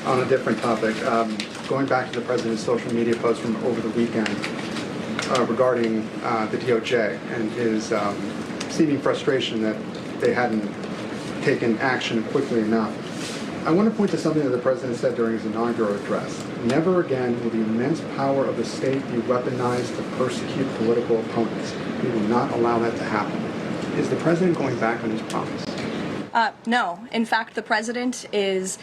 On a different topic, going back to the president's social media post from over the weekend regarding the DOJ and his seeming frustration that they hadn't taken action quickly enough. I want to point to something that the president said during his inaugural address. Never again will the immense power of the state be weaponized to persecute political opponents. We will not allow that to happen. Is the president going back on his promise? No. In fact, the president is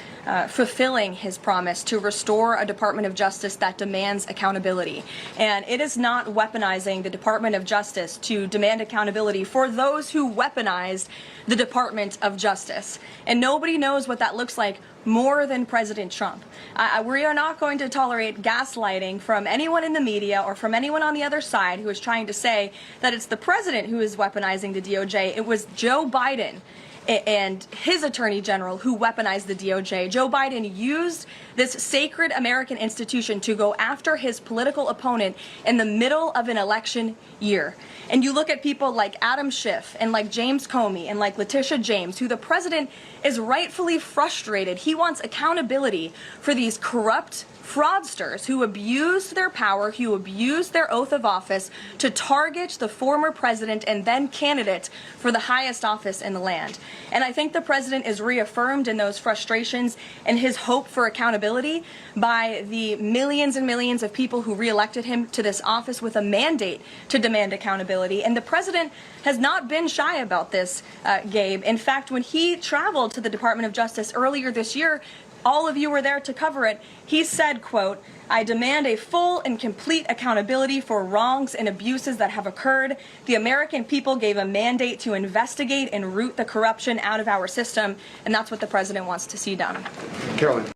fulfilling his promise to restore a Department of Justice that demands accountability. And it is not weaponizing the Department of Justice to demand accountability for those who weaponized the Department of Justice. And nobody knows what that looks like more than President Trump. We are not going to tolerate gaslighting from anyone in the media or from anyone on the other side who is trying to say that it's the president who is weaponizing the DOJ. It was Joe Biden and his attorney general who weaponized the DOJ. Joe Biden used this sacred American institution to go after his political opponent in the middle of an election year. And you look at people like Adam Schiff and like James Comey and like Letitia James, who the president is rightfully frustrated. He wants accountability for these corrupt fraudsters who abused their power, who abused their oath of office to target the former president and then candidate for the highest office in the land. And I think the president is reaffirmed in those frustrations and his hope for accountability by the millions and millions of people who reelected him to this office with a mandate to demand accountability. And the president has not been shy about this, Gabe. In fact, when he traveled to the Department of Justice earlier this year, all of you were there to cover it. He said, quote, "I demand a full and complete accountability for wrongs and abuses that have occurred. The American people gave a mandate to investigate and root the corruption out of our system," and that's what the president wants to see done. Carolyn.